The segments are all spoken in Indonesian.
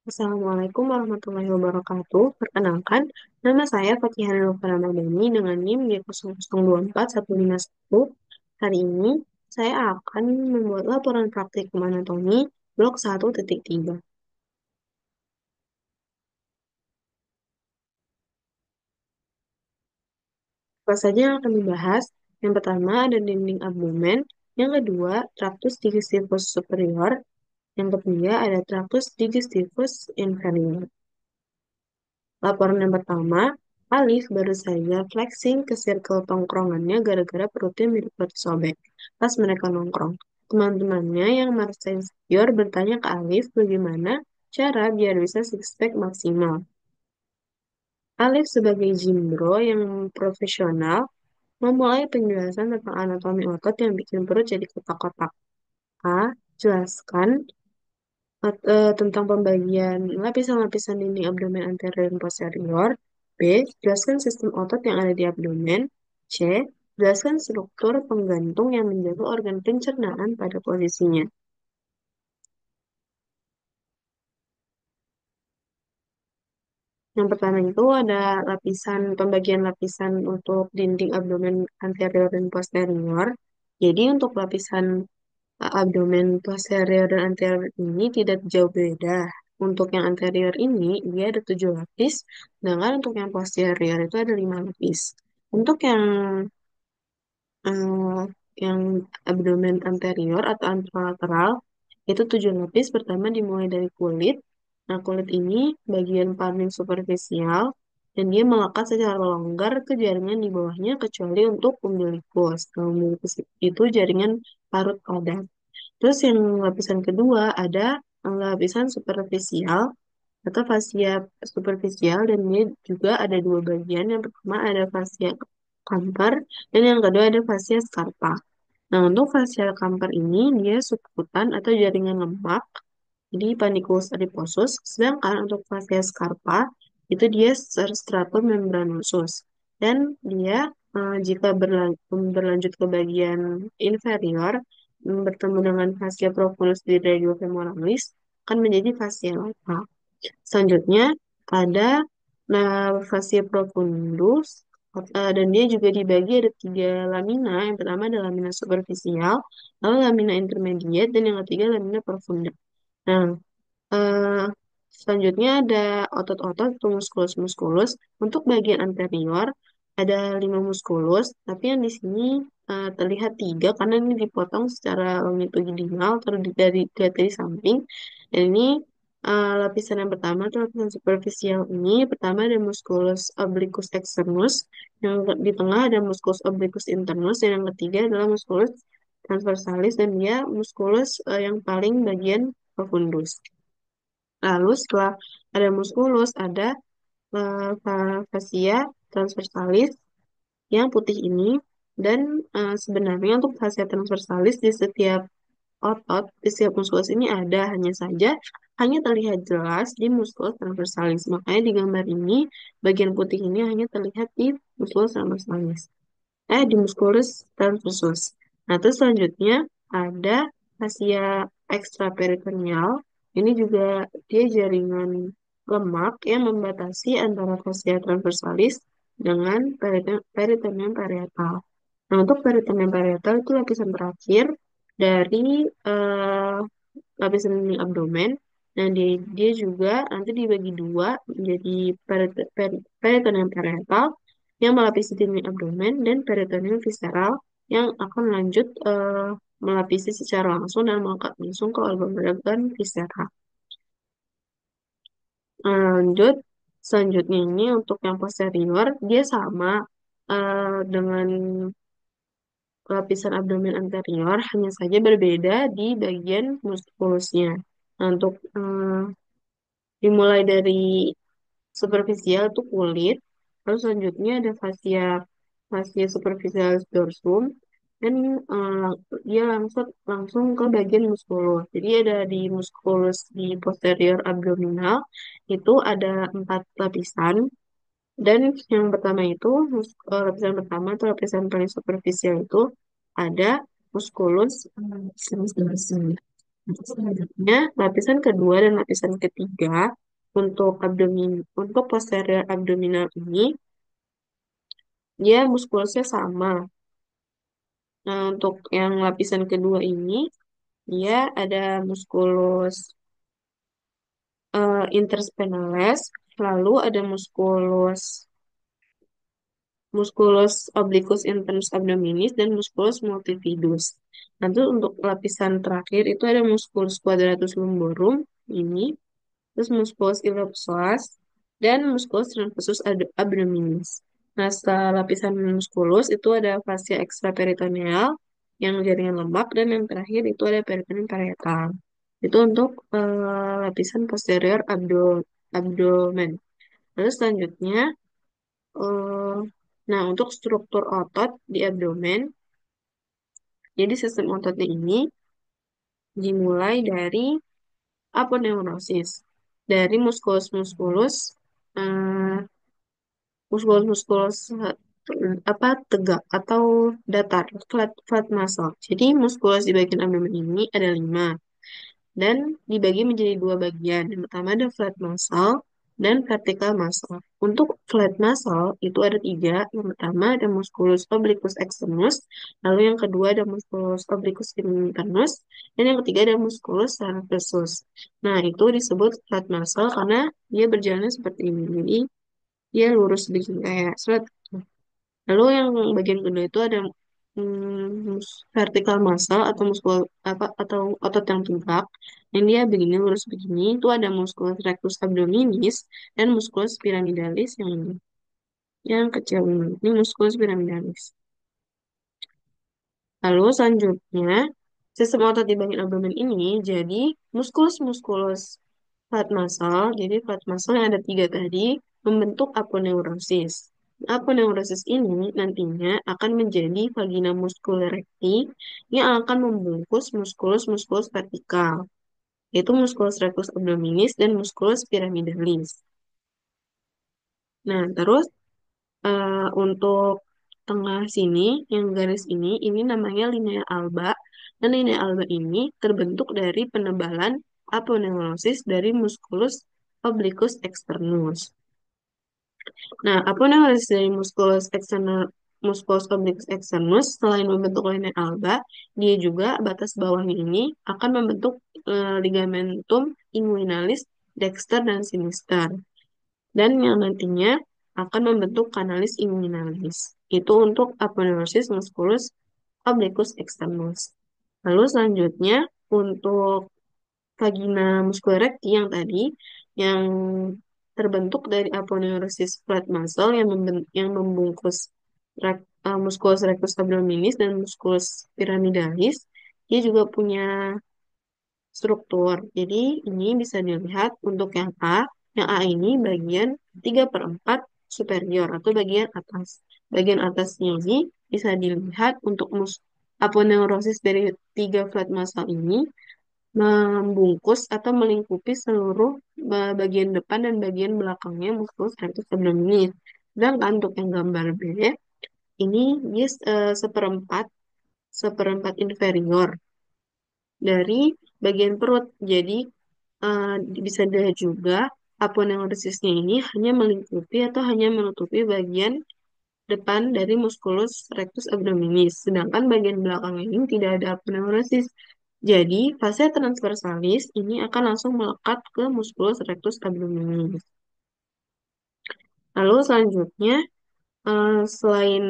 Assalamualaikum warahmatullahi wabarakatuh. Perkenalkan, nama saya Fakihah Nurul Ramadhani dengan NIM D002151. Hari ini, saya akan membuat laporan praktikum anatomi blok 1.3. Apa saja yang akan dibahas? Yang pertama ada dinding abdomen, yang kedua tractus digestivus superior, yang ketiga ada tractus digestivus inferior. Laporan yang pertama, Alif baru saja flexing ke circle tongkrongannya gara-gara perutnya mirip batu sobek. Pas mereka nongkrong, teman-temannya yang merasa insecure bertanya ke Alif bagaimana cara biar bisa six pack maksimal. Alif sebagai gym bro yang profesional memulai penjelasan tentang anatomi otot yang bikin perut jadi kotak-kotak. A. Jelaskan tentang pembagian lapisan-lapisan dinding abdomen anterior dan posterior. B. Jelaskan sistem otot yang ada di abdomen. C. Jelaskan struktur penggantung yang menjaga organ pencernaan pada posisinya. Yang pertama itu ada pembagian lapisan untuk dinding abdomen anterior dan posterior. Jadi untuk lapisan abdomen posterior dan anterior ini tidak jauh beda. Untuk yang anterior ini, dia ada 7 lapis, sedangkan untuk yang posterior itu ada 5 lapis. Untuk eh, yang abdomen anterior atau anterolateral, itu 7 lapis. Pertama dimulai dari kulit. Nah, kulit ini bagian paling superficial, dan dia melekat secara longgar ke jaringan di bawahnya, kecuali untuk umbilikus. Kalau umbilikus itu jaringan parut padat. Terus yang lapisan kedua ada lapisan superficial atau fascia superficial, dan dia juga ada 2 bagian. Yang pertama ada fascia camper dan yang kedua ada fascia scarpa. Nah, untuk fascia camper ini dia subkutan atau jaringan lemak, jadi panicus adiposus. Sedangkan untuk fascia scarpa itu dia stratum membranosus. Dan dia jika berlanjut ke bagian inferior bertemu dengan fascia profundus di radio femoralis akan menjadi fascia lata. Selanjutnya ada fascia profundus, dan dia juga dibagi ada 3 lamina. Yang pertama ada lamina superficial, lalu lamina intermediate, dan yang ketiga lamina profunda. Nah, eh, selanjutnya ada otot-otot atau muskulus-muskulus. Untuk bagian anterior ada 5 muskulus, tapi yang di sini terlihat 3 karena ini dipotong secara longitudinal atau dari samping. Dan ini lapisan yang pertama atau lapisan superficial ini, pertama ada musculus obliquus externus, yang di tengah ada musculus obliquus internus, dan yang ketiga adalah musculus transversalis, dan dia musculus yang paling bagian profundus. Lalu setelah ada muskulus, ada fascia transversalis yang putih ini. Dan sebenarnya untuk fascia transversalis di setiap otot, di setiap muskulus ini ada, hanya terlihat jelas di muskulus transversalis. Makanya di gambar ini, bagian putih ini hanya terlihat di muskulus transversalis. Di musculus transversus. Nah, terus selanjutnya ada fascia extraperitoneal. Ini juga dia jaringan lemak yang membatasi antara fascia transversalis dengan peritoneum parietal. Nah, untuk peritoneum parietal itu lapisan terakhir dari eh, lapisan abdomen. Nah, dia juga nanti dibagi 2 menjadi peritoneum parietal yang melapisi dinding abdomen dan peritoneum visceral yang akan lanjut melapisi secara langsung dan melekat langsung ke organ-organ visceral. Lanjut, selanjutnya ini untuk yang posterior, dia sama dengan lapisan abdomen anterior, hanya saja berbeda di bagian muskulusnya. Nah, untuk dimulai dari superficial itu kulit, lalu selanjutnya ada fascia fascia superficialis dorsum, dan eh, dia langsung langsung ke bagian muskulus. Jadi ada di muskulus di posterior abdominal itu ada 4 lapisan, dan yang pertama itu lapisan pertama atau lapisan paling superficial itu ada muskulus transversum. Selanjutnya, lapisan kedua dan lapisan ketiga untuk untuk posterior abdominal ini, dia muskulusnya sama. Nah, untuk yang lapisan kedua ini, dia ada muskulus interspinalis, lalu ada musculus obliquus internus abdominis dan musculus multifidus. Nanti untuk lapisan terakhir itu ada musculus quadratus lumborum ini, terus musculus iliopsoas dan musculus transversus abdominis. Nah, setelah lapisan musculus itu ada fascia extraperitoneal yang jaringan lemak dan yang terakhir itu ada peritoneum parietal. Itu untuk lapisan posterior abdomen. Lalu selanjutnya, eh, nah untuk struktur otot di abdomen, jadi sistem ototnya ini dimulai dari aponeurosis, dari muskulus-muskulus, eh, muskulus-muskulus apa tegak atau datar, flat muscle. Jadi muskulus di bagian abdomen ini ada 5 dan dibagi menjadi 2 bagian. Yang pertama ada flat muscle dan vertical muscle. Untuk flat muscle itu ada 3. Yang pertama ada musculus obliquus externus, lalu yang kedua ada musculus obliquus internus, dan yang ketiga ada musculus transversus. Nah, itu disebut flat muscle karena dia berjalannya seperti ini. Jadi, dia lurus begini kayak seret. Lalu yang bagian kedua itu ada vertical muscle atau muskul apa atau otot yang tegak. Yang dia begini lurus begini itu ada musculus rectus abdominis dan musculus pyramidalis yang kecil ini. Ini musculus pyramidalis. Lalu selanjutnya sistem otot di bagian abdomen ini jadi muskulus-muskulus flat muscle. Jadi flat muscle yang ada 3 tadi membentuk aponeurosis. Aponeurosis ini nantinya akan menjadi vagina muscular recti yang akan membungkus muskulus-muskulus vertikal, yaitu musculus rectus abdominis dan musculus pyramidalis. Nah, terus untuk tengah sini, yang garis ini namanya linea alba, dan linea alba ini terbentuk dari penebalan aponeurosis dari musculus obliquus externus. Nah, aponeurosis dari musculus obliquus externus selain membentuk linea alba, dia juga batas bawahnya ini akan membentuk ligamentum inguinalis dexter dan sinister dan yang nantinya akan membentuk kanalis inguinalis. Itu untuk aponeurosis musculus obliquus externus. Lalu selanjutnya untuk vagina muscular recti yang tadi yang terbentuk dari aponeurosis flat muscle yang membungkus musculus rectus abdominis dan musculus pyramidalis, dia juga punya struktur. Jadi ini bisa dilihat untuk yang A. Yang A ini bagian 3/4 superior atau bagian atas. Bagian atasnya ini bisa dilihat untuk aponeurosis dari 3 flat muscle ini membungkus atau melingkupi seluruh bagian depan dan bagian belakangnya musculus rectus abdominis. Sedangkan untuk yang gambar B, ini dia seperempat seperempat inferior dari bagian perut. Jadi eh, bisa dilihat juga aponeurosisnya ini hanya melingkupi atau hanya menutupi bagian depan dari musculus rectus abdominis, sedangkan bagian belakang ini tidak ada aponeurosis. Jadi, fase transversalis ini akan langsung melekat ke musculus rectus abdominis. Lalu selanjutnya, selain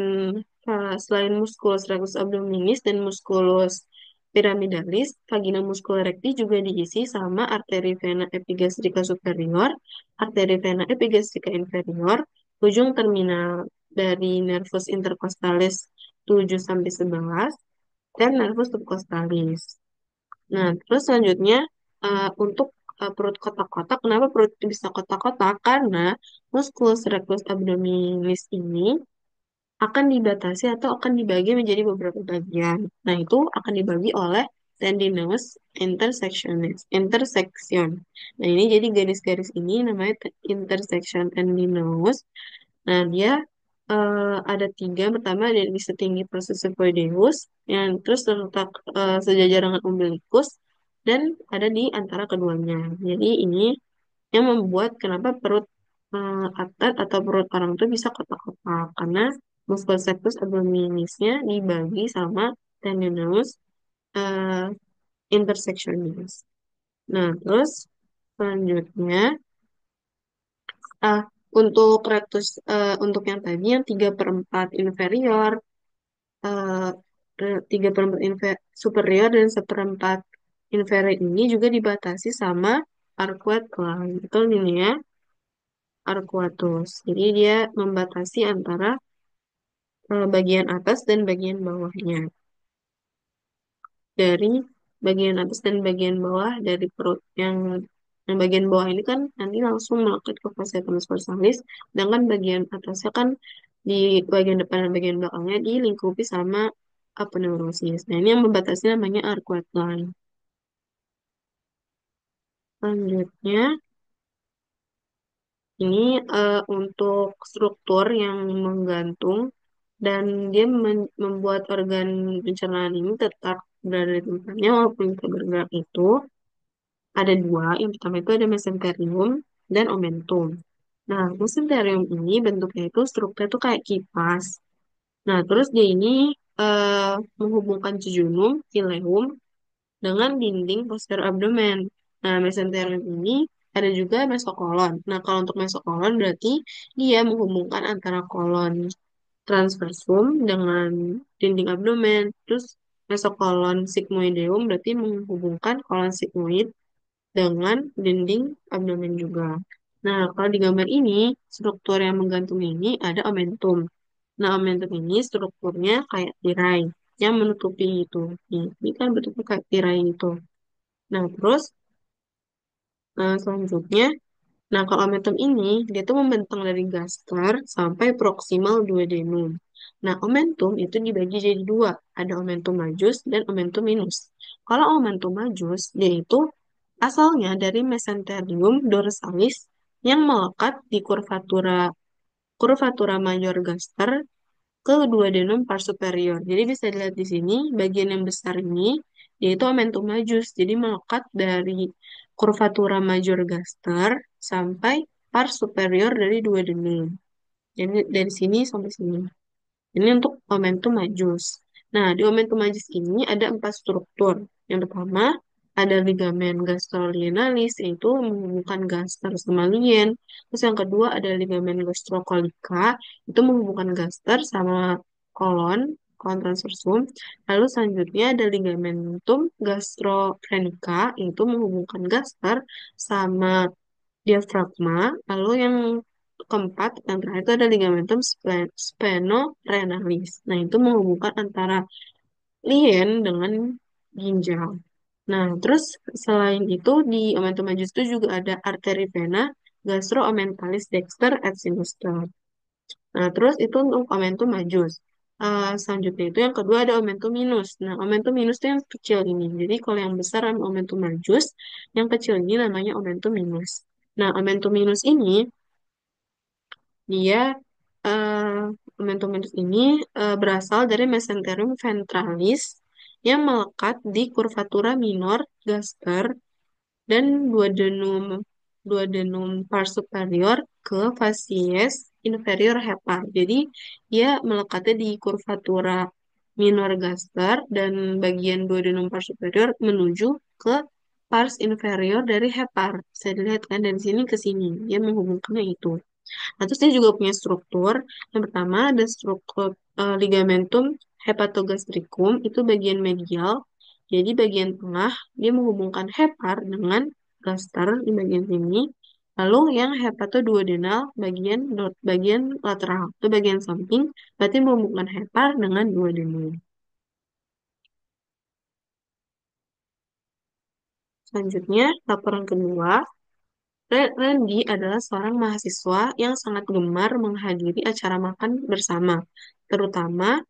selain musculus rectus abdominis dan musculus pyramidalis, vagina muscular recti juga diisi sama arteri vena epigastrica superior, arteri vena epigastrica inferior, ujung terminal dari nervus intercostalis 7 sampai 11 dan nervus subcostalis. Nah, terus selanjutnya untuk perut kotak-kotak, kenapa perut itu bisa kotak-kotak? Karena musculus rectus abdominis ini akan dibatasi atau akan dibagi menjadi beberapa bagian. Nah, itu akan dibagi oleh tendinous intersection. Nah, ini jadi garis-garis ini namanya intersection tendinous. Nah, dia ada 3. Pertama, ada di setinggi proses yang terus terletak sejajar dengan umbilicus. dan ada di antara keduanya. Jadi ini yang membuat kenapa perut atlet atau perut orang itu bisa kotak-kotak karena muscle sectus abdominisnya dibagi sama tendinous eh, intersectionis. Nah, terus selanjutnya ah untuk untuk yang tadi yang 3/4 inferior, eh, 3/4 superior dan 1/4 inferior ini juga dibatasi sama arcuate line. Betul ini ya, arcuatus. Jadi dia membatasi antara bagian atas dan bagian bawahnya. Dari bagian atas dan bagian bawah dari perut yang bagian bawah ini kan nanti langsung melekat ke fascia transversalis, sedangkan bagian atasnya kan di bagian depan dan bagian belakangnya dilingkupi sama aponeurosis. Nah, ini yang membatasi namanya arcuate line. Selanjutnya, ini untuk struktur yang menggantung dan dia membuat organ pencernaan ini tetap berada di tempatnya walaupun kita bergerak itu ada dua. Yang pertama itu ada mesenterium dan omentum. Nah, mesenterium ini bentuknya itu strukturnya itu kayak kipas. Nah, terus dia ini menghubungkan jejunum, ileum dengan dinding posterior abdomen. Nah, mesenterium ini ada juga mesokolon. Nah, kalau untuk mesokolon berarti dia menghubungkan antara kolon transversum dengan dinding abdomen. Terus mesokolon sigmoideum berarti menghubungkan kolon sigmoid dengan dinding abdomen juga. Nah, kalau di gambar ini, struktur yang menggantung ini ada omentum. Nah, omentum ini strukturnya kayak tirai yang menutupi itu. Ini kan bentuknya kayak tirai itu. Nah, terus selanjutnya, nah kalau omentum ini, dia tuh membentang dari gaster sampai proximal duodenum. Nah, omentum itu dibagi jadi dua. Ada omentum majus dan omentum minus. Kalau omentum majus, dia itu asalnya dari mesenterium dorsalis yang melekat di curvatura major gaster ke duodenum pars superior. Jadi bisa dilihat di sini, bagian yang besar ini yaitu omentum majus. Jadi melekat dari curvatura major gaster sampai pars superior dari duodenum. Jadi dari sini sampai sini. Ini untuk momentum majus. Nah, di momentum majus ini ada 4 struktur. Yang pertama, ada ligamen gastrolienalis, yaitu menghubungkan gaster sama lien. Terus yang kedua ada ligamen gastrocolica, itu menghubungkan gaster sama kolon, kolon transversum. Lalu selanjutnya ada ligamentum gastrofrenica, yaitu menghubungkan gaster sama diafragma. Lalu yang keempat, yang terakhir itu ada ligamentum splenorenalis. Nah, itu menghubungkan antara lien dengan ginjal. Nah, terus selain itu di omentum majus itu juga ada arteri vena gastroomentalis dexter et sinister. Nah, terus itu untuk omentum majus. Selanjutnya itu yang kedua ada omentum minus. Nah, omentum minus itu yang kecil ini. Jadi kalau yang besar omentum majus, yang kecil ini namanya omentum minus. Nah, omentum minus ini dia momentum minus ini berasal dari mesenterium ventralis yang melekat di curvatura minor gaster dan duodenum duodenum pars superior ke facies inferior hepar. Jadi dia melekatnya di curvatura minor gaster dan bagian duodenum pars superior menuju ke pars inferior dari hepar. Bisa dilihat kan dari sini ke sini. Dia menghubungkannya itu. Nah, terus dia juga punya struktur. Yang pertama ada struktur ligamentum hepatogastricum, itu bagian medial. Jadi bagian tengah dia menghubungkan hepar dengan gaster di bagian sini. Lalu yang hepatoduodenal bagian lateral, itu bagian samping, berarti menghubungkan hepar dengan duodenum. Selanjutnya, laporan kedua, Randy adalah seorang mahasiswa yang sangat gemar menghadiri acara makan bersama, terutama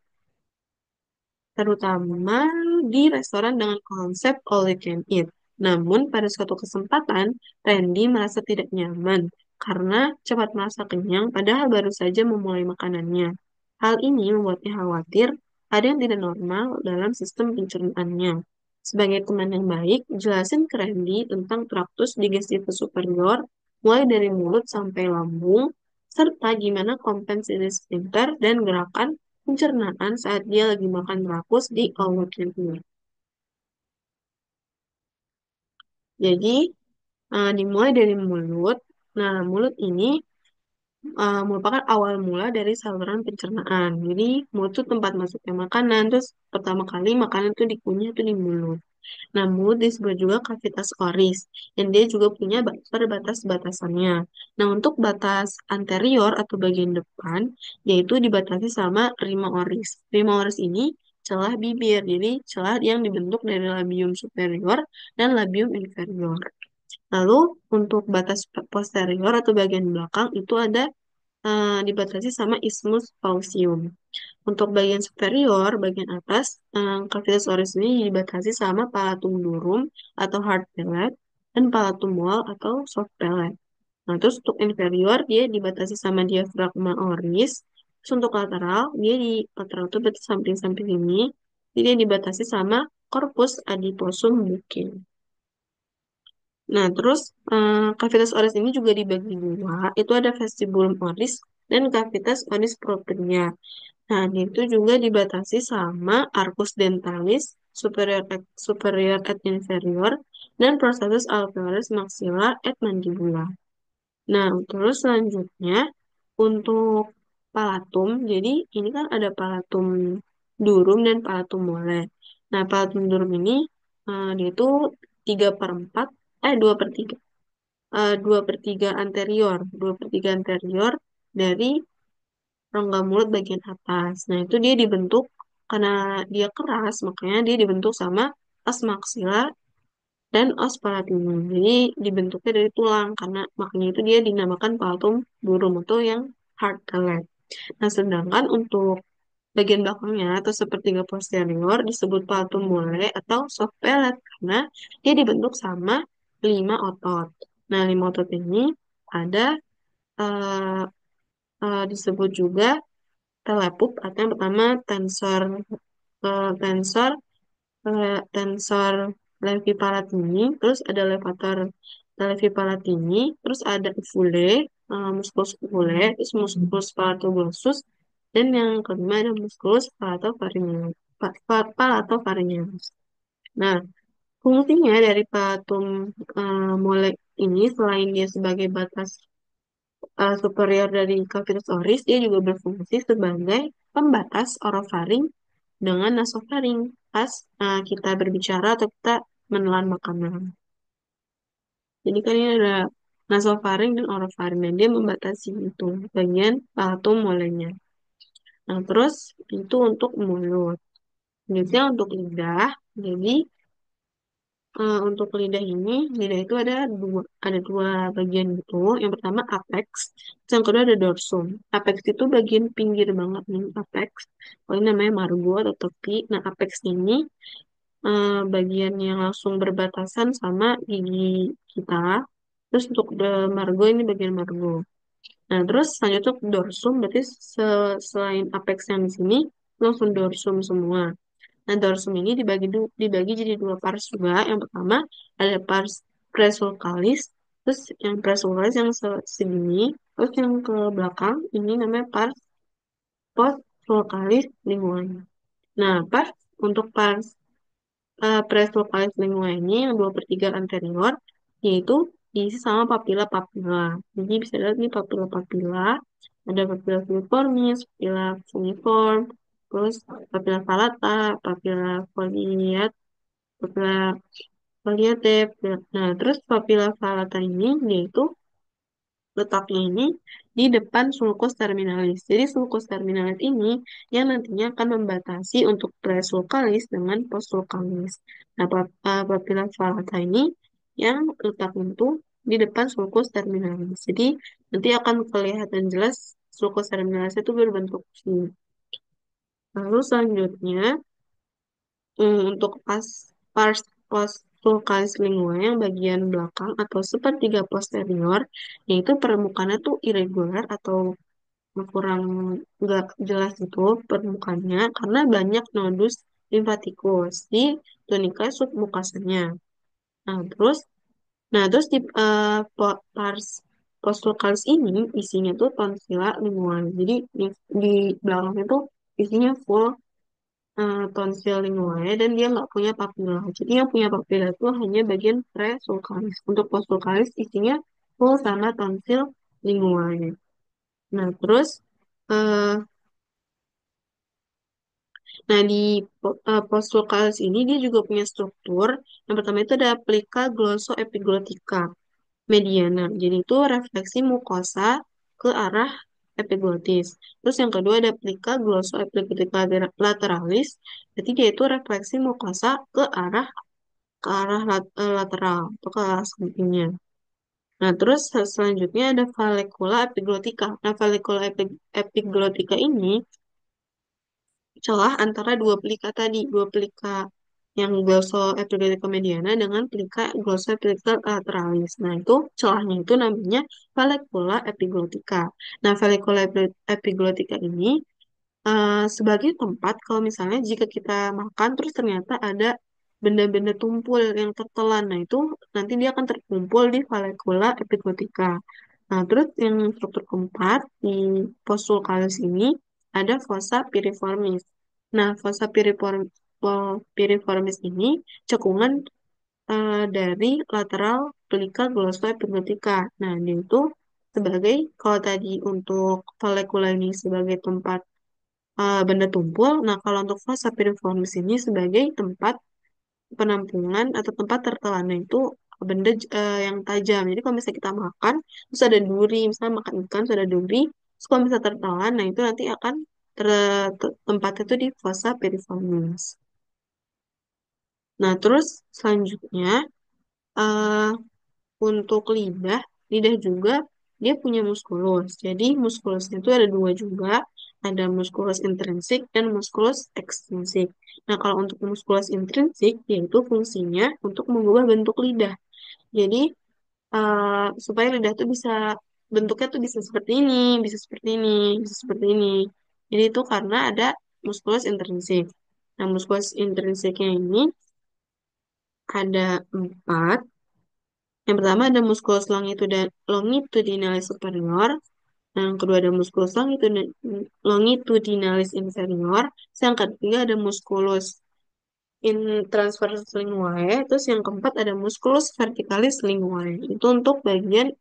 terutama di restoran dengan konsep all you can eat. Namun, pada suatu kesempatan, Randy merasa tidak nyaman karena cepat merasa kenyang padahal baru saja memulai makanannya. Hal ini membuatnya khawatir ada yang tidak normal dalam sistem pencernaannya. Sebagai teman yang baik, jelasin ke Randy tentang traktus digestif superior, mulai dari mulut sampai lambung, serta gimana kompensasi sphincter dan gerakan pencernaan saat dia lagi makan rakus di outletnya. Jadi, dimulai dari mulut. Nah, mulut ini merupakan awal mula dari saluran pencernaan. Jadi, mulut itu tempat masuknya makanan. Terus, pertama kali makanan itu dikunyah itu di mulut. Nah, mulut disebut juga kavitas oris. Dan dia juga punya batas-batasannya. Nah, untuk batas anterior atau bagian depan, yaitu dibatasi sama rima oris. Rima oris ini celah bibir. Jadi, celah yang dibentuk dari labium superior dan labium inferior. Lalu untuk batas posterior atau bagian belakang itu ada dibatasi sama isthmus faucium. Untuk bagian superior, bagian atas, cavitas oris ini dibatasi sama palatum durum atau hard palate dan palatum wall atau soft palate. Nah, terus untuk inferior dia dibatasi sama diafragma oris. Terus untuk lateral, dia di lateral itu berarti samping-samping ini, jadi dia dibatasi sama corpus adiposum mungkin. Nah, terus cavitas oris ini juga dibagi dua. Itu ada vestibulum oris dan cavitas oris propria. Nah, itu juga dibatasi sama arcus dentalis, superior et inferior, dan processus alveolis maxilla et mandibula. Nah, terus selanjutnya untuk palatum, jadi ini kan ada palatum durum dan palatum mole. Nah, palatum durum ini dia itu 3 per 4, 2 per 3. 2 per 3 anterior, 2 per 3 anterior dari rongga mulut bagian atas. Nah, itu dia dibentuk karena dia keras, makanya dia dibentuk sama os maxilar dan os palatinum. Jadi dibentuknya dari tulang karena makanya itu dia dinamakan palatum durum atau yang hard palate. Nah, sedangkan untuk bagian belakangnya atau sepertiga posterior disebut palatum mole atau soft palate karena dia dibentuk sama 5 otot. Nah, 5 otot ini ada eh, disebut juga telepup atau yang pertama tensor tensor levi palatini, terus ada levator levi palatini, terus ada uvule, musculus uvule, terus musculus palatoglossus, dan yang kelima ada musculus palatopharyngeus. Nah, fungsinya dari palatum molek ini selain dia sebagai batas superior dari cavitas oris, dia juga berfungsi sebagai pembatas orofaring dengan nasofaring pas kita berbicara atau kita menelan makanan. Jadi kan ini ada nasofaring dan orofaring dan dia membatasi itu bagian palatum molenya. Nah, terus itu untuk mulut. Selanjutnya untuk lidah. Jadi untuk lidah itu ada dua bagian itu. Yang pertama apex, yang kedua ada dorsum. Apex itu bagian pinggir banget nih, apex. Oh, ini namanya margo atau tepi. Nah, apex ini bagian yang langsung berbatasan sama gigi kita. Terus untuk margo ini bagian margo. Nah, terus selanjutnya untuk dorsum, berarti selain apex yang di sini, langsung dorsum semua. Nah, dorsum ini dibagi jadi dua pars juga. Yang pertama ada pars presulcalis, terus yang presulcalis yang segini, terus yang ke belakang ini namanya pars postsulcalis linguae. Nah, untuk pars presulcalis linguae ini yang 2/3 anterior, yaitu diisi sama papila-papila. Jadi bisa lihat nih papila-papila, ada papila filiformis, papila fungiform, terus papila palata, papila foliat, papila foliatif. Nah, terus papila palata ini yaitu letaknya ini di depan sulcus terminalis. Jadi sulcus terminalis ini yang nantinya akan membatasi untuk presulcalis dengan postsulcalis. Nah, papila palata ini yang letaknya itu di depan sulcus terminalis. Jadi nanti akan kelihatan jelas sulcus terminalis itu berbentuk V. Lalu selanjutnya untuk pars post sulcalis linguae yang bagian belakang atau sepertiga posterior, yaitu permukaannya tuh irregular atau kurang nggak jelas itu permukaannya karena banyak nodus limfatikus di tunika submukasanya. Nah, terus di postul kalis ini isinya tuh tonsila lingual. Jadi di belakangnya tuh isinya full tonsil linguae dan dia nggak punya papila. Jadi yang punya papila itu hanya bagian presulcalis. Untuk postsulcalis isinya full sama tonsil linguae. Nah, eh, di postsulcalis ini dia juga punya struktur. Yang pertama itu ada plica glossoepiglotica mediana. Jadi itu refleksi mukosa ke arah epiglotis. Terus yang kedua ada plica glossoepiglotica lateralis. Jadi dia itu refleksi mukosa ke arah lateral atau ke arah sampingnya. Nah, terus selanjutnya ada vallecula epiglotica. Nah, vallecula epiglotica ini celah antara dua pelika tadi, dua pelika yang glossoepiglotica mediana dengan pelika glossoepiglotica lateralis. Nah, itu celahnya itu namanya vallecula epiglotica. Nah, vallecula epiglotica ini sebagai tempat kalau misalnya jika kita makan terus ternyata ada benda-benda tumpul yang tertelan. Nah, itu nanti dia akan terkumpul di vallecula epiglotica. Nah, terus yang struktur keempat di postsulcalis ini ada fossa piriformis. Nah, fossa piriformis ini cekungan dari lateral pelika glossoepiglotica. Nah, dia itu sebagai kalau tadi untuk vallecula ini sebagai tempat benda tumpul. Nah, kalau untuk fossa piriformis ini sebagai tempat penampungan atau tempat tertelannya itu benda yang tajam. Jadi kalau misalnya kita makan, terus ada duri, misalnya makan ikan, terus ada duri, terus kalau misalnya tertelan, nah itu nanti akan tempatnya itu di fossa piriformis. Nah, terus selanjutnya eh, untuk lidah juga dia punya muskulus. Jadi muskulusnya itu ada dua juga, ada muskulus intrinsik dan muskulus ekstrinsik. Nah, kalau untuk muskulus intrinsik, yaitu fungsinya untuk mengubah bentuk lidah. Jadi supaya lidah tuh bisa bentuknya tuh bisa seperti ini, bisa seperti ini, bisa seperti ini. Jadi itu karena ada muskulus intrinsik. Nah, muskulus intrinsiknya ini ada empat. Yang pertama ada musculus longitudinalis superior, yang kedua ada musculus longitudinalis inferior, yang ketiga ada musculus transversus linguae, terus yang keempat ada musculus verticalis linguae. Itu untuk bagian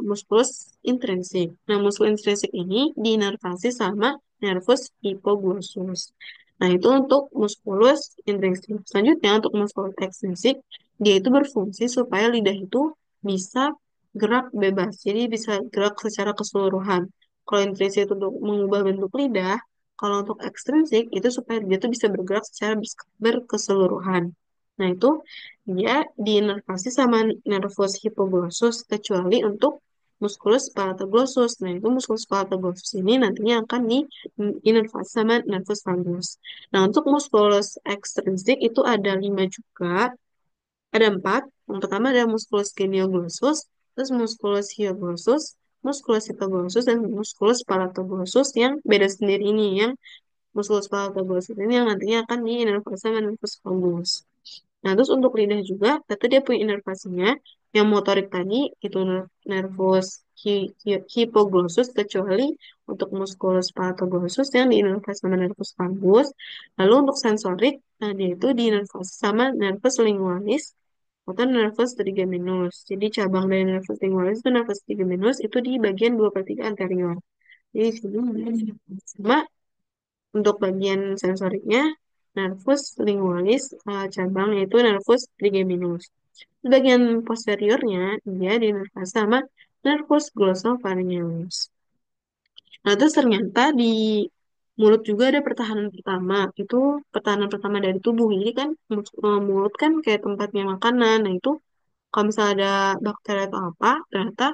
musculus intrinsik. Nah, musculus intrinsik ini diinervasi sama nervus hipoglossus. Nah, itu untuk musculus intrinsik. Selanjutnya, untuk musculus ekstrinsik, dia itu berfungsi supaya lidah itu bisa gerak bebas. Jadi, bisa gerak secara keseluruhan. Kalau intrinsik itu untuk mengubah bentuk lidah, kalau untuk ekstrinsik, itu supaya dia itu bisa bergerak secara berkeseluruhan. Nah, itu dia diinervasi sama nervus hipoglossus kecuali untuk musculus palatoglossus. Nah, itu musculus palatoglossus ini nantinya akan diinervasi sama nervus vagus. Nah, untuk musculus ekstrinsik itu ada 5 juga, ada 4. Yang pertama ada musculus genioglossus, terus musculus hyoglossus, musculus hipoglossus, dan musculus palatoglossus yang beda sendiri ini, yang musculus palatoglossus ini yang nantinya akan diinervasi sama nervus vagus. Nah, terus untuk lidah juga, tentu dia punya inervasinya. Yang motorik tadi, itu nervus hipoglossus, kecuali untuk musculus palatoglossus yang diinervasi sama nervus vagus. Lalu untuk sensorik, nah dia itu diinervasi sama nervus lingualis atau nervus trigeminus. Jadi cabang dari nervus lingualis itu nervus trigeminus itu di bagian 2/3 anterior. Jadi di sini sama untuk bagian sensoriknya, nervus lingualis cabang yaitu nervus trigeminus. Di bagian posteriornya, dia dinervasi sama nervus glossopharyngeus. Nah, terus ternyata di mulut juga ada pertahanan pertama. Itu pertahanan pertama dari tubuh. Jadi kan mulut kan kayak tempatnya makanan. Nah, itu kalau misalnya ada bakteri atau apa, ternyata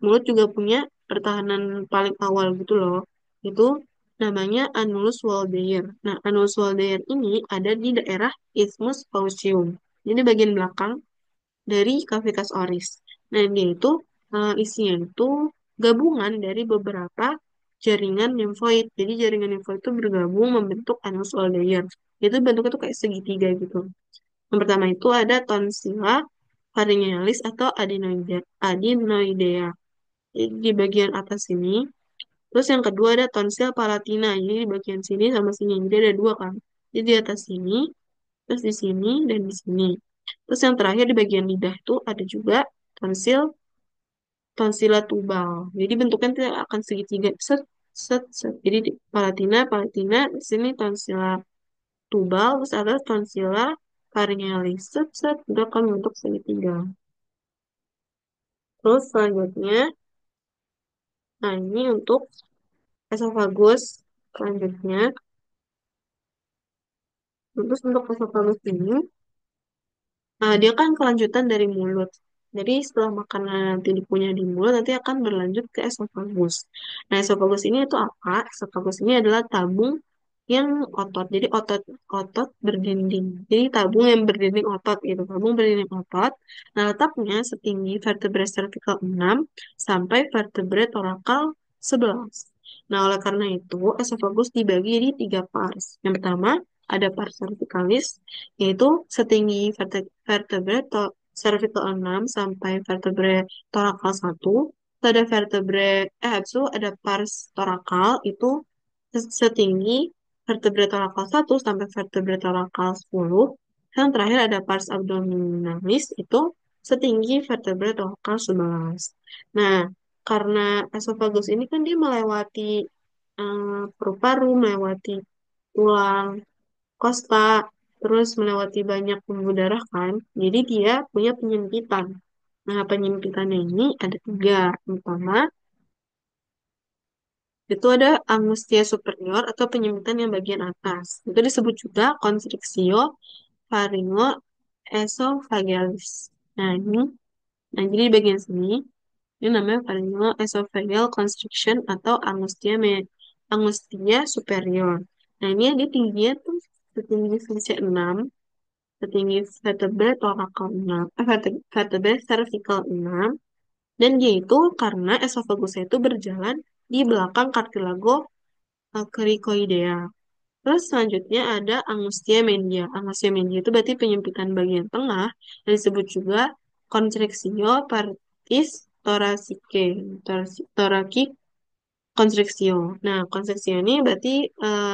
mulut juga punya pertahanan paling awal gitu loh. Itu namanya Annulus Waldeyer. Nah, Annulus Waldeyer ini ada di daerah Isthmus Faucium. Jadi bagian belakang dari cavitas oris. Nah, dia itu isinya itu gabungan dari beberapa jaringan limfoid. Jadi jaringan limfoid itu bergabung membentuk anosol layer. Itu bentuknya tuh kayak segitiga gitu. Yang pertama itu ada tonsilla pharyngealis atau adenoidea. Jadi di bagian atas sini. Terus yang kedua ada tonsil palatina. Jadi di bagian sini sama sini. Jadi ada dua kan. Jadi di atas sini, terus di sini, dan di sini. Terus yang terakhir di bagian lidah itu ada juga tonsil tonsila tubal. Jadi bentuknya tidak akan segitiga. Set, set, set. Jadi di palatina, palatina, di sini tonsila tubal, terus ada tonsila pharyngealis. Set, set. Itu akan bentuk segitiga. Terus selanjutnya, nah ini untuk esofagus. Selanjutnya, terus untuk esofagus ini, nah, dia kan kelanjutan dari mulut. Jadi setelah makanan nanti dipunya di mulut, nanti akan berlanjut ke esofagus. Nah, esofagus ini itu apa? Esofagus ini adalah tabung yang otot. Jadi otot berdinding. Jadi tabung yang berdinding otot gitu. Tabung berdinding otot. Nah, letaknya setinggi vertebrae cervical 6 sampai vertebrae thoracal 11. Nah, oleh karena itu, esofagus dibagi jadi tiga pars. Yang pertama, ada pars cervicalis, yaitu setinggi vertebrae cervical 6 sampai vertebrae thoracal 1. Ada vertebrae, itu ada pars thoracal, itu setinggi vertebrae thoracal 1 sampai vertebrae thoracal 10. Yang terakhir ada pars abdominalis, itu setinggi vertebrae thoracal 11. Nah, karena esofagus ini kan dia melewati paru-paru, melewati tulang, kosta, terus melewati banyak pembuluh darah kan. Jadi dia punya penyempitan. Nah, penyempitannya ini ada tiga. Yang pertama, itu ada angustia superior atau penyempitan yang bagian atas. Itu disebut juga constrictio pharyngoesophagealis. Nah, ini, nah jadi di bagian sini, ini namanya pharyngoesophageal constriction atau angustia superior. Nah, ini dia tingginya tuh setinggi VC6, setinggi vertebrae thoracal 6, vertebrae cervical 6, dan dia itu karena esofagusnya itu berjalan di belakang cartilago cricoidea. Terus selanjutnya ada angustia media. Angustia media itu berarti penyempitan bagian tengah dan disebut juga constrictio partis thoracicae, thoracic konstriksio. Nah, konstriksio ini berarti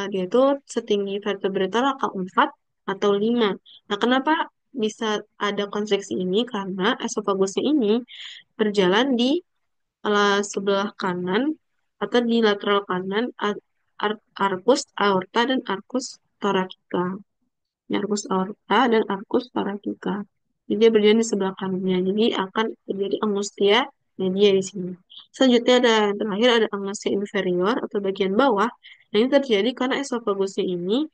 dia itu setinggi vertebrae thoracal 4 atau 5. Nah, kenapa bisa ada konstriksi ini? Karena esofagusnya ini berjalan di sebelah kanan atau di lateral kanan arcus aorta dan arcus thoracica. Arcus aorta dan arcus thoracica. Jadi dia berjalan di sebelah kanannya. Jadi akan terjadi angustia media di sini. Selanjutnya ada yang terakhir ada angustia inferior atau bagian bawah. Nah, ini terjadi karena esofagusnya ini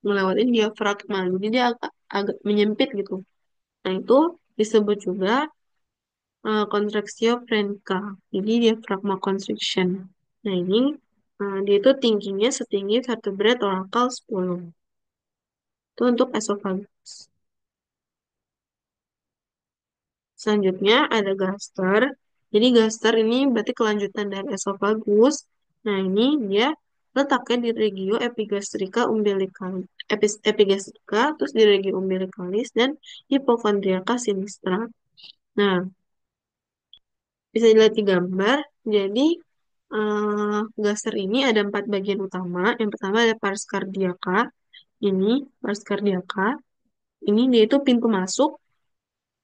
melewati diafragma. Jadi dia agak menyempit gitu. Nah, itu disebut juga contractio plenica. Jadi diafragma constriction. Nah, ini dia itu tingginya setinggi vertebrae thoracal 10. Itu untuk esofagus. Selanjutnya ada gaster. Jadi gaster ini berarti kelanjutan dari esofagus. Nah, ini dia letaknya di regio epigastrika umbilicalis, epigastrika, terus di regio umbilicalis dan hipokondriaka sinistra. Nah, bisa dilihat di gambar. Jadi gaster ini ada 4 bagian utama. Yang pertama ada pars cardiaca. Ini pars cardiaca. Ini dia itu pintu masuk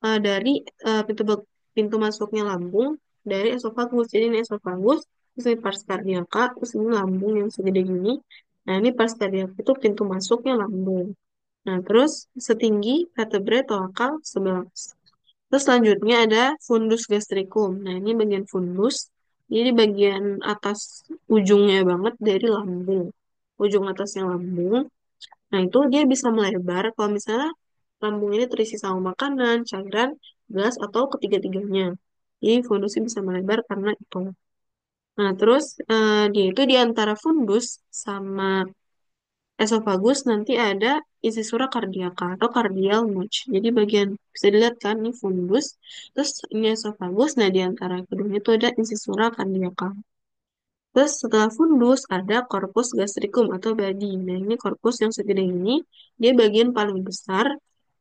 dari pintu masuknya lambung dari esofagus. Jadi ini esofagus, terus ini pars cardiaca, terus ini lambung yang segede gini. Nah, ini pars cardiaca itu pintu masuknya lambung. Nah, terus setinggi vertebrae thoracal 11. Terus selanjutnya ada fundus gastricum. Nah, ini bagian fundus. Jadi bagian atas ujungnya banget dari lambung. Ujung atasnya lambung. Nah, itu dia bisa melebar kalau misalnya lambung ini terisi sama makanan, cairan, gas, atau ketiga-tiganya. Jadi fundusnya bisa melebar karena itu. Nah, terus dia itu di antara fundus sama esofagus nanti ada incisura cardiaca atau cardial notch. Jadi bagian bisa dilihat kan ini fundus, terus ini esofagus. Nah, di antara keduanya itu ada incisura cardiaca. Terus setelah fundus ada korpus gastricum atau badi. Nah, ini korpus yang segede ini, dia bagian paling besar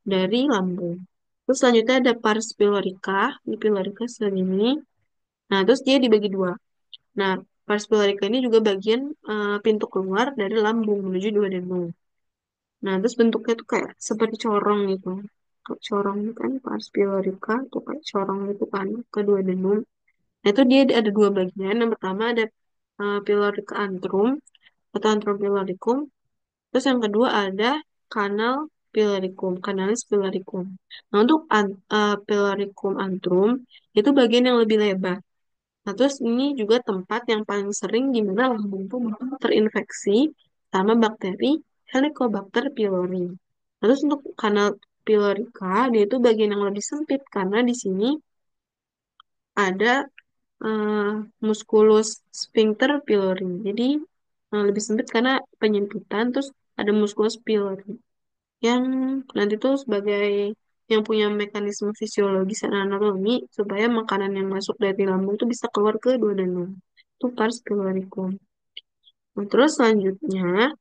dari lambung. Terus selanjutnya ada pars pylorica, ini pylorica segini. Nah, terus dia dibagi dua. Nah, pars pylorica ini juga bagian pintu keluar dari lambung menuju duodenum. Nah, terus bentuknya tuh kayak seperti corong gitu. Kayak corong gitu kan, pars pylorica tuh kayak corong gitu kan, ke duodenum. Nah, itu dia ada dua bagian. Yang pertama ada pylorica antrum atau antrum pyloricum. Terus yang kedua ada kanal pyloricum, kanalis pyloricum. Nah, untuk pyloricum antrum itu bagian yang lebih lebar. Nah, terus ini juga tempat yang paling sering di mana lambung tuh terinfeksi sama bakteri Helicobacter pylori. Nah, terus untuk kanal pylorica, dia itu bagian yang lebih sempit karena di sini ada eh, musculus sphincter pylori. Jadi lebih sempit karena penyempitan, terus ada musculus pylori yang nanti tuh sebagai yang punya mekanisme fisiologis dan anatomi supaya makanan yang masuk dari lambung tuh bisa keluar ke duodenum. Itu pars pyloricum. Nah, terus selanjutnya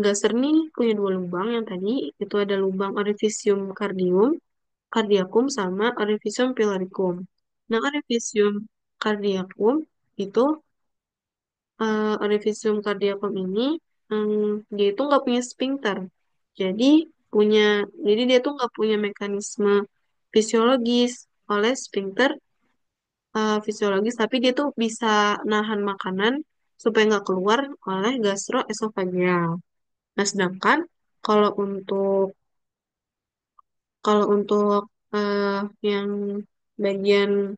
gaser nih punya dua lubang yang tadi itu ada lubang orificium cardiacum sama orificium pyloricum. Nah, orificium cardiacum itu orificium cardiacum ini dia itu nggak punya sphincter. Jadi punya jadi dia tuh nggak punya mekanisme fisiologis oleh sphincter fisiologis, tapi dia tuh bisa nahan makanan supaya nggak keluar oleh gastroesophageal. Nah, sedangkan kalau untuk kalau untuk eh, yang bagian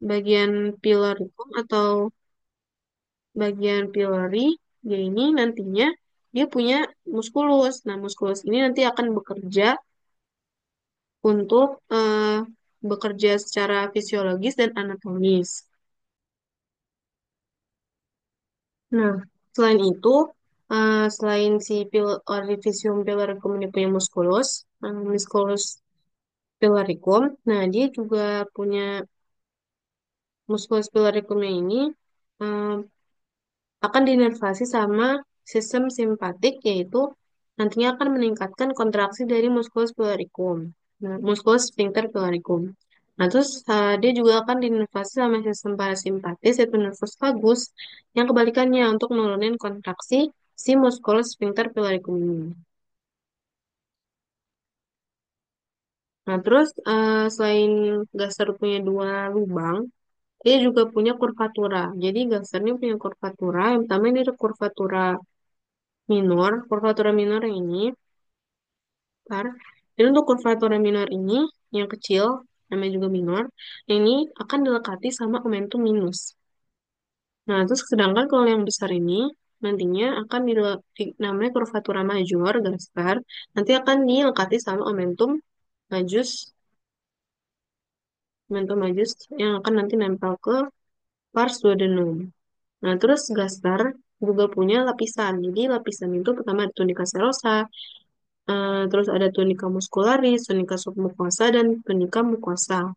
bagian piloricum atau bagian pylori, dia ini nantinya dia punya muskulus. Nah, muskulus ini nanti akan bekerja untuk bekerja secara fisiologis dan anatomis. Nah, selain itu, selain si orificium piloricum ini punya musculus, musculus piloricum, nah dia juga punya musculus piloricumnya ini eh, akan dinervasi sama sistem simpatik, yaitu nantinya akan meningkatkan kontraksi dari musculus piloricum, nah, musculus sphincter piloricum. Nah, terus dia juga akan dinervasi sama sistem parasimpatis, yaitu nervus vagus, yang kebalikannya untuk menurunin kontraksi si musculus sphincter piloricum ini. Nah, terus selain gaster punya dua lubang, dia juga punya kurvatura. Jadi gaster ini punya kurvatura. Yang pertama ini ada kurvatura minor. Kurvatura minor yang ini, bentar. Jadi untuk kurvatura minor ini, yang kecil, namanya juga minor, ini akan dilekati sama omentum minus. Nah, terus sedangkan kalau yang besar ini, nantinya akan namanya kurvatura major, gaster, nanti akan dilekati sama majus, omentum majus yang akan nanti nempel ke pars duodenum. Nah, terus gaster juga punya lapisan. Jadi lapisan itu pertama ada tunica serosa, terus ada tunica muscularis, tunica submucosa, dan tunica mucosa.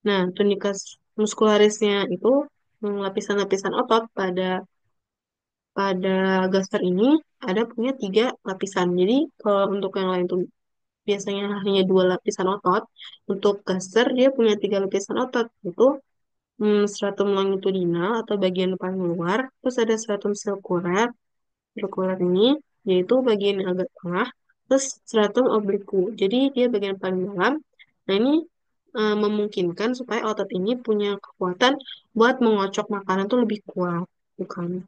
Nah, tunica muscularisnya itu lapisan-lapisan otot pada pada gaster ini ada punya tiga lapisan. Jadi kalau untuk yang lain tuh biasanya hanya dua lapisan otot. Untuk gaster dia punya tiga lapisan otot. Itu stratum longitudinal atau bagian paling luar, terus ada stratum circular, circular ini yaitu bagian yang agak tengah, terus stratum oblique. Jadi dia bagian paling dalam. Nah, ini memungkinkan supaya otot ini punya kekuatan buat mengocok makanan tuh lebih kuat, bukan?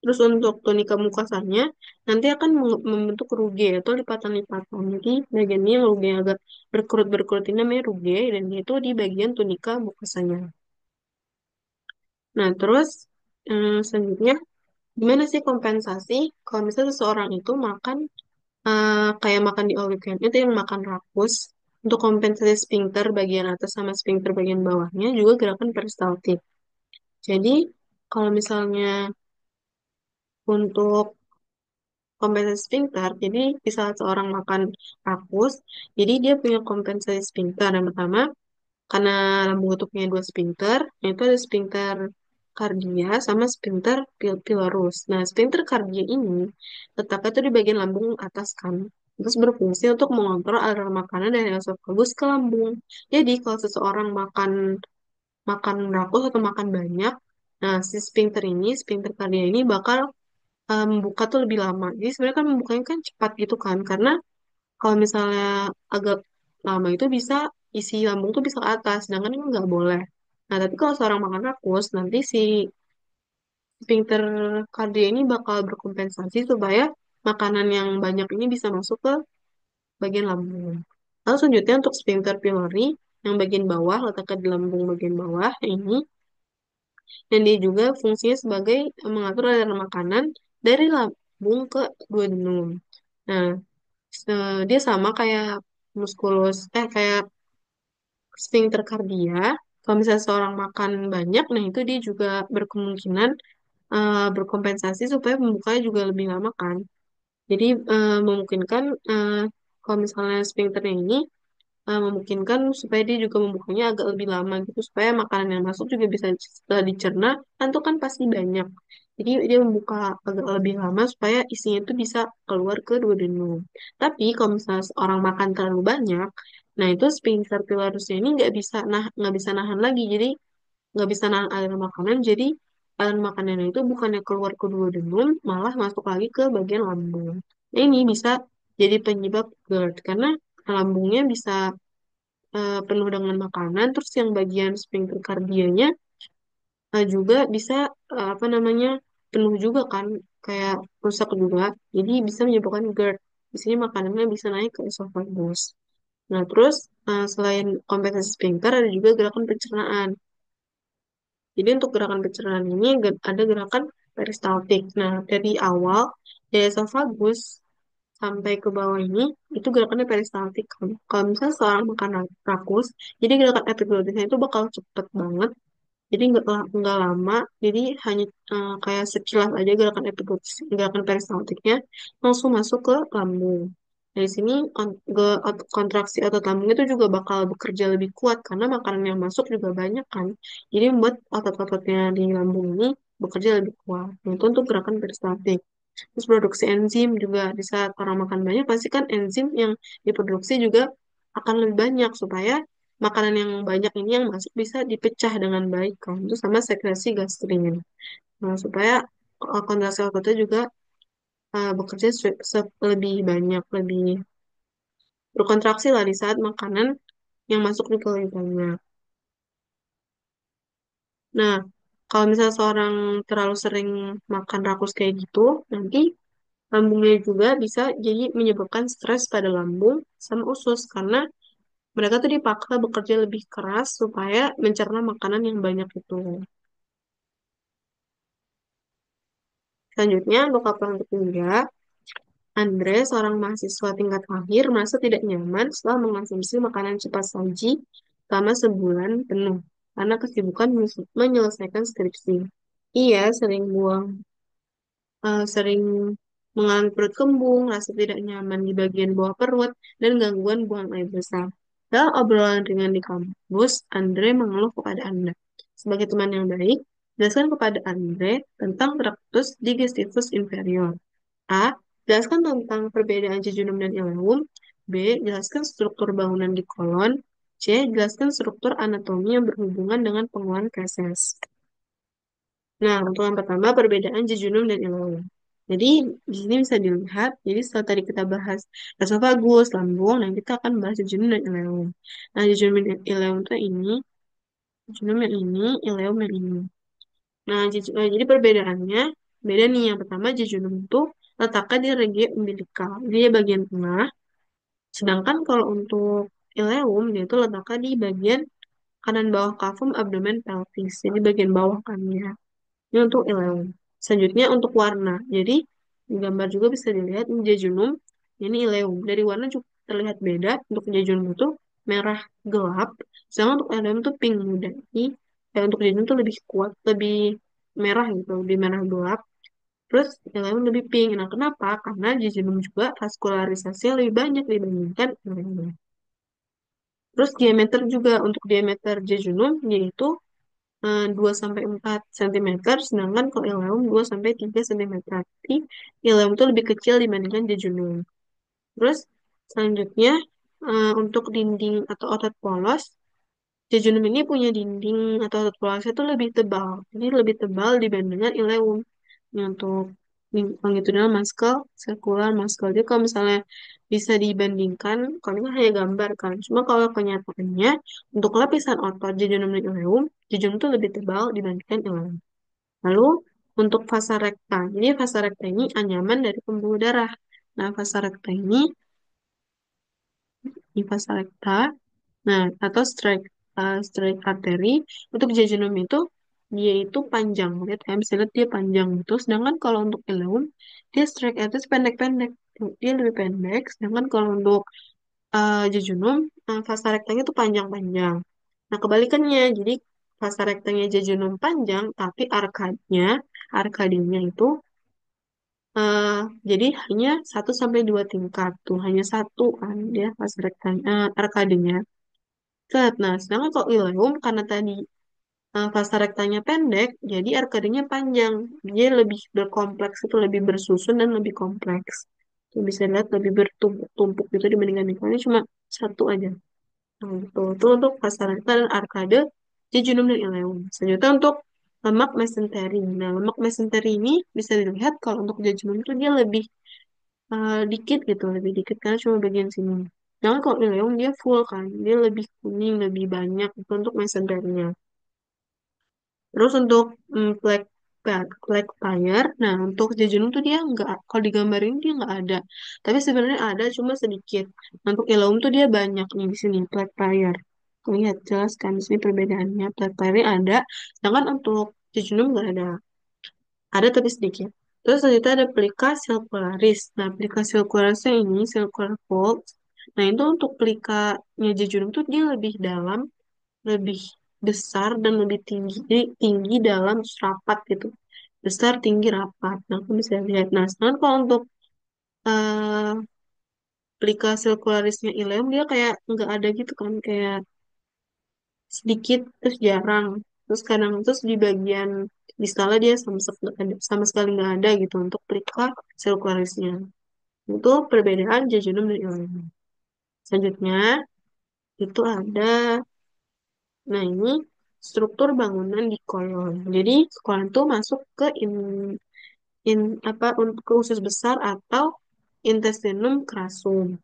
Terus untuk tunika mukasanya nanti akan membentuk ruge atau lipatan-lipatan. Jadi bagian ini yang ruge yang agak berkerut-berkerut ini namanya ruge dan itu di bagian tunika mukasanya. Nah, terus selanjutnya, gimana sih kompensasi kalau misalnya seseorang itu makan kayak makan di all you can eat yang makan rakus untuk kompensasi sphincter bagian atas sama sphincter bagian bawahnya juga gerakan peristaltik. Jadi, kalau misalnya untuk kompensasi sphincter, jadi bisa seorang makan rakus, jadi dia punya kompensasi sphincter. Yang pertama, karena lambung itu punya dua sphincter, yaitu ada sphincter kardia sama sphincter pylorus. Nah, sphincter kardia ini letaknya tuh di bagian lambung atas kan. Terus berfungsi untuk mengontrol aliran makanan dari esofagus ke lambung. Jadi, kalau seseorang makan makan rakus atau makan banyak, nah si sphincter ini, sphincter kardia ini bakal membuka tuh lebih lama. Jadi sebenarnya kan membukanya kan cepat gitu kan, karena kalau misalnya agak lama itu bisa isi lambung tuh bisa ke atas, sedangkan ini nggak boleh. Nah, tapi kalau seorang makan rakus, nanti si sphincter kardia ini bakal berkompensasi supaya makanan yang banyak ini bisa masuk ke bagian lambung. Lalu selanjutnya untuk sphincter pylori yang bagian bawah, letaknya di lambung bagian bawah ini, dan dia juga fungsinya sebagai mengatur aliran makanan dari lambung ke duodenum. Nah, dia sama kayak kayak sphincter kardia. Kalau misalnya seorang makan banyak, nah itu dia juga berkemungkinan berkompensasi supaya pembukanya juga lebih lama kan. Jadi memungkinkan kalau misalnya sphincternya ini memungkinkan supaya dia juga membukanya agak lebih lama gitu supaya makanan yang masuk juga bisa setelah dicerna kan itu kan pasti banyak. Jadi dia membuka agak lebih lama supaya isinya itu bisa keluar ke duodenum. Tapi kalau misalnya orang makan terlalu banyak, nah itu sphincter pilarusnya ini nggak bisa nahan lagi. Jadi nggak bisa nahan aliran makanan. Jadi aliran makanannya itu bukannya keluar ke duodenum, malah masuk lagi ke bagian lambung. Nah, ini bisa jadi penyebab GERD karena lambungnya bisa penuh dengan makanan, terus yang bagian sphincter kardianya juga bisa apa namanya penuh juga kan, kayak rusak juga, jadi bisa menyebabkan GERD. Di sini makanannya bisa naik ke esofagus. Nah, terus selain kompensasi sphincter ada juga gerakan pencernaan. Jadi untuk gerakan pencernaan ini ada gerakan peristaltik. Nah, dari awal dari esofagus sampai ke bawah ini itu gerakannya peristaltik kan. Kalau misalnya seorang makan rakus, jadi gerakan epiglotisnya itu bakal cepet banget. Jadi nggak lama. Jadi hanya kayak sekilas aja gerakan epiglotis, gerakan peristaltiknya langsung masuk ke lambung. Dari sini kontraksi otot lambung itu juga bakal bekerja lebih kuat karena makanan yang masuk juga banyak kan. Jadi membuat otot-ototnya di lambung ini bekerja lebih kuat. Nah, itu untuk gerakan peristaltik. Terus produksi enzim juga di saat orang makan banyak pasti kan enzim yang diproduksi juga akan lebih banyak supaya makanan yang banyak ini yang masuk bisa dipecah dengan baik kan. Terus sama sekresi gastrin. Nah, supaya kontraksi ototnya juga bekerja lebih banyak, lebih berkontraksi lah di saat makanan yang masuk di kulitnya. Nah, kalau misalnya seorang terlalu sering makan rakus kayak gitu, nanti lambungnya juga bisa jadi menyebabkan stres pada lambung sama usus karena mereka tuh dipaksa bekerja lebih keras supaya mencerna makanan yang banyak itu. Selanjutnya, untuk laporan ketiga, Andre, seorang mahasiswa tingkat akhir, merasa tidak nyaman setelah mengonsumsi makanan cepat saji selama sebulan penuh karena kesibukan menyelesaikan skripsi. Ia sering mengalami perut kembung, rasa tidak nyaman di bagian bawah perut, dan gangguan buang air besar. Dalam obrolan ringan di kampus, Andre mengeluh kepada Anda. Sebagai teman yang baik, jelaskan kepada Andre tentang traktus digestivus inferior. A. Jelaskan tentang perbedaan jejunum dan ileum. B. Jelaskan struktur bangunan di kolon. C. Jelaskan struktur anatomi yang berhubungan dengan pengeluaran feses. Nah, untuk yang pertama, perbedaan jejunum dan ileum. Jadi, di sini bisa dilihat, jadi setelah tadi kita bahas esofagus, lambung, nah kita akan bahas jejunum dan ileum. Nah, jejunum dan ileum itu ini, jejunum yang ini, ileum yang ini. Nah, jadi perbedaannya, beda nih. Yang pertama, jejunum itu letaknya di regi umbilikal, dia bagian tengah. Sedangkan kalau untuk ileum, dia itu letaknya di bagian kanan bawah kafum abdomen pelvis, jadi bagian bawah kan ya. Ini untuk ileum. Selanjutnya untuk warna. Jadi di gambar juga bisa dilihat ini jejunum, ini ileum. Dari warna juga terlihat beda. Untuk jejunum itu merah gelap, sedangkan untuk ileum itu pink muda. Jadi untuk jejunum itu lebih kuat, lebih merah gitu, lebih merah gelap. Terus ileum lebih pink. Nah, kenapa? Karena jejunum juga vaskularisasinya lebih banyak dibandingkan ileum. Terus diameter juga untuk diameter jejunum yaitu 2 sampai 4 cm, sedangkan kalau ileum 2 sampai 3 cm. Tapi ileum itu lebih kecil dibandingkan jejunum. Terus selanjutnya untuk dinding atau otot polos, jejunum ini punya dinding atau otot polosnya itu lebih tebal. Jadi lebih tebal dibandingkan ileum. Ini untuk longitudinal muscle, circular muscle. Jadi kalau misalnya bisa dibandingkan, kalau ini kan hanya gambar kan. Cuma kalau kenyataannya, untuk lapisan otot jejunum dan ileum, jejunum itu lebih tebal dibandingkan ileum. Lalu untuk vasa rekta. Jadi vasa rekta ini anyaman dari pembuluh darah. Nah, vasa rekta ini vasa rekta. Nah, atau strike artery untuk jejunum itu dia itu panjang, lihat ya, bisa lihat dia panjang gitu. Sedangkan kalau untuk ileum dia strike artery pendek-pendek, dia lebih pendek. Sedangkan kalau untuk jejunum vasa rektanya itu panjang-panjang. Nah, kebalikannya, jadi vasa rektanya jejunum panjang, tapi arkadenya itu eh, jadi hanya 1 sampai 2 tingkat tuh, hanya satu kan dia vasa rektanya, arkadenya. Nah, sedangkan kalau ileum karena tadi fasa rektanya pendek, jadi arkadenya panjang. Dia lebih berkompleks, itu lebih bersusun dan lebih kompleks. Tuh bisa lihat lebih bertumpuk-tumpuk gitu dibandingkan ini cuma satu aja. Nah, itu untuk fasa rekta dan arkade jejunum dan ileum. Selanjutnya untuk lemak mesenteri. Nah, lemak mesenteri ini bisa dilihat kalau untuk jejunum itu dia lebih dikit gitu, lebih dikit karena cuma bagian sini. Jangan kalau ileum dia full kan, dia lebih kuning, lebih banyak itu untuk mesenterinya. Terus untuk plaque tire, nah untuk jejunum tuh dia nggak, kalau digambarin dia nggak ada. Tapi sebenarnya ada, cuma sedikit. Nah, untuk ileum tuh dia banyak nih di sini plaque tire. Lihat jelas kan di sini perbedaannya. Plaque tire ada, sedangkan untuk jejunum nggak ada. Ada tapi sedikit. Terus selanjutnya ada pelika circularis. Nah, pelika circularisnya ini circular folds. Nah, itu untuk pelikanya jejunum tuh dia lebih dalam, lebih besar dan lebih tinggi. Jadi tinggi dalam terus rapat gitu. Besar, tinggi, rapat. Nah, aku bisa lihat. Nah, sedangkan kalau untuk uh, pelika circularisnya ileum dia kayak nggak ada gitu kan, kayak sedikit terus jarang. Terus kadang terus di bagian distalnya dia sama sekali nggak ada gitu untuk pelika circularisnya. Itu perbedaan jejunum dan ileum. Selanjutnya itu ada, nah ini struktur bangunan di kolon. Jadi kolon itu masuk ke apa untuk ke usus besar atau intestinum crassum.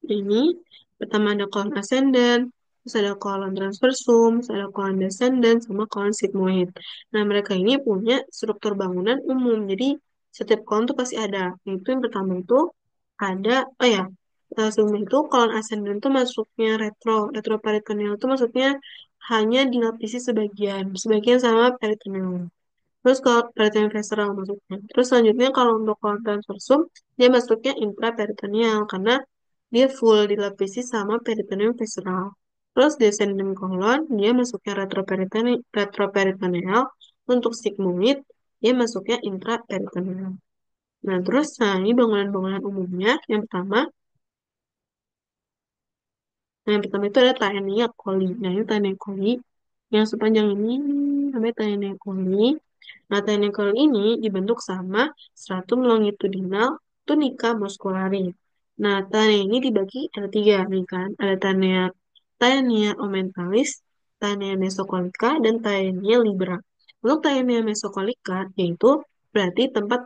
Ini pertama ada kolon ascendens, terus ada kolon transversum, terus ada kolon descendens, sama kolon sigmoid. Nah, mereka ini punya struktur bangunan umum. Jadi setiap kolon tuh pasti ada. Itu yang pertama itu ada, oh ya, sebelum itu kolon ascendens itu masuknya retroperitoneal itu maksudnya hanya dilapisi sebagian, sebagian sama peritoneum. Terus kalau peritoneum visceral masuknya. Terus selanjutnya kalau untuk kolon transversum, dia masuknya intraperitoneal karena dia full dilapisi sama peritoneum visceral. Terus descending colon, dia masuknya retroperitoneal. Untuk sigmoid, dia masuknya intraperitoneal. Nah, terus nah ini bangunan-bangunan umumnya. Yang pertama itu ada Taenia coli. Nah, ini Taenia coli. Yang sepanjang ini namanya Taenia coli. Nah, Taenia coli ini dibentuk sama stratum longitudinal tunica musculari. Nah, Taenia ini dibagi ada tiga nih kan. Ada Taenia aumentalis, Taenia mesocolica, dan Taenia libera. Untuk Taenia mesocolica yaitu berarti tempat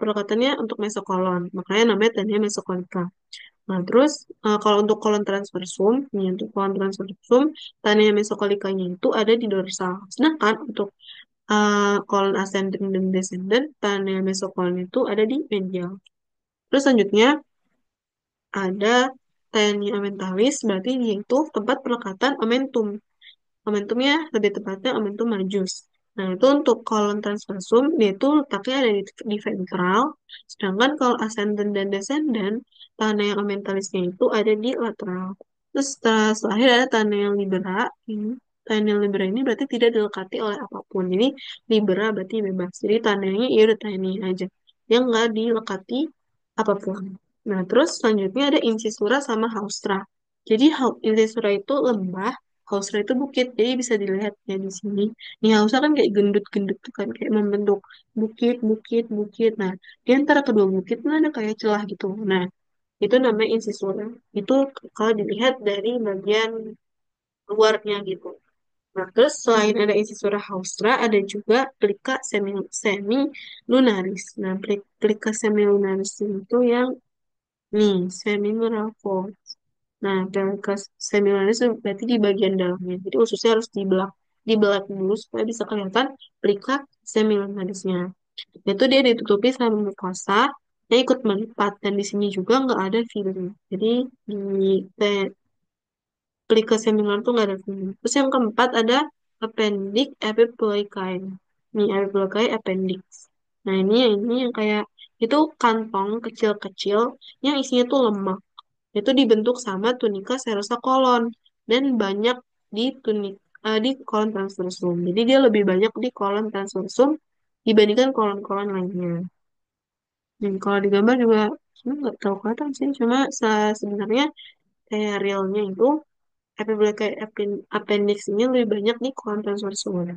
pelekatannya untuk mesokolon. Makanya namanya Taenia mesocolica. Nah, terus kalau untuk kolon transversum, nih untuk kolon transversum, tania mesokolikanya itu ada di dorsal. Sedangkan untuk kolon ascending dan descendant, tania mesokolon itu ada di medial. Terus selanjutnya ada tania aumentalis, berarti dia itu tempat pelekatan omentum. Momentumnya lebih tepatnya momentum majus. Nah, itu untuk kolon transversum, dia itu letaknya ada di ventral, sedangkan kalau ascendant dan descendant, tanah yang omentalisnya itu ada di lateral. Terus setelahnya ada tanah yang libera, ini. Tanah yang libera ini berarti tidak dilekati oleh apapun. Jadi, libera berarti bebas. Jadi, tanahnya ya udah tanah aja. Yang nggak dilekati apapun. Nah, terus selanjutnya ada incisura sama haustra. Jadi, incisura itu lembah, Hausra itu bukit, jadi bisa dilihat ya di sini. Nih Hausra kan kayak gendut-gendut tuh kan, kayak membentuk bukit, bukit, bukit. Nah, di antara kedua bukit tuh ada kayak celah gitu. Nah, itu namanya insisura. Itu kalau dilihat dari bagian luarnya gitu. Nah, terus selain ada insisura haustra, ada juga semi lunaris. Nah, plika semi lunaris itu yang nih, semilunar fold. Nah, plika semi lunaris itu berarti di bagian dalamnya. Jadi ususnya harus dibelah dulu supaya bisa kelihatan plika semi lunarisnya. Itu dia ditutupi sama mukosa yang ikut melipat dan di sini juga nggak ada filling. Jadi di pelika semiluar tuh nggak ada filling. Terus yang keempat ada appendix epiploicae. Nih epiploicae appendix. Nah ini yang kayak itu kantong kecil-kecil yang isinya tuh lemak. Itu dibentuk sama tunika serosa kolon dan banyak di kolon transversum. Jadi dia lebih banyak di kolon transversum dibandingkan kolon-kolon lainnya. Kalau di gambar juga sebenarnya nggak tahu kelihatan sih, cuma sebenarnya kayak realnya itu appendix ini lebih banyak di kolon transversum.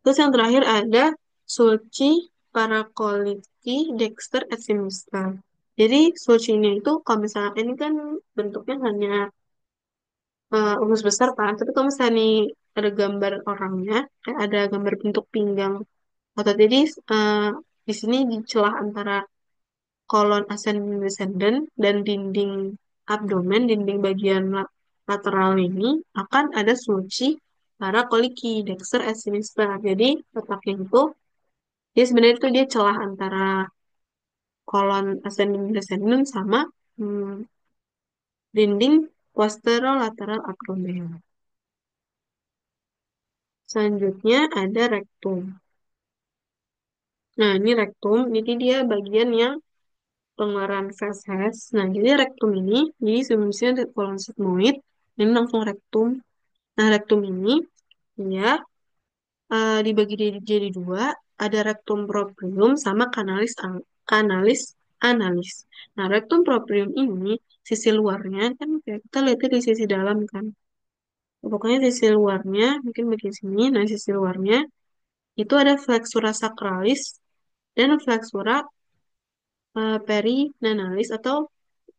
Terus yang terakhir ada Sulci Paracoliti Dexter et Sinistra. Jadi Sulci ini itu kalau misalnya ini kan bentuknya hanya umus besar kan, tapi kalau misalnya nih ada gambar orangnya, kayak ada gambar bentuk pinggang atau jadi eh, di sini di celah antara kolon ascending descendant dan dinding abdomen, dinding bagian lateral ini akan ada sulci para koliki, Dexter et Sinistra. Jadi letaknya itu dia sebenarnya itu dia celah antara kolon ascending descendant sama hmm, dinding posterolateral abdomen. Selanjutnya ada rektum. Nah, ini rektum, jadi dia bagian yang pengeluaran feses. Nah, jadi rektum ini, jadi sebelumnya ada kolon sigmoid, ini langsung rektum. Nah, rektum ini, ya, dibagi jadi dua, ada rektum proprium sama kanalis analis. Nah, rektum proprium ini, sisi luarnya, kan kayak kita lihatnya di sisi dalam kan. Pokoknya sisi luarnya, mungkin bagian sini, nah sisi luarnya, itu ada flexura sacralis dan flexura perinanalis atau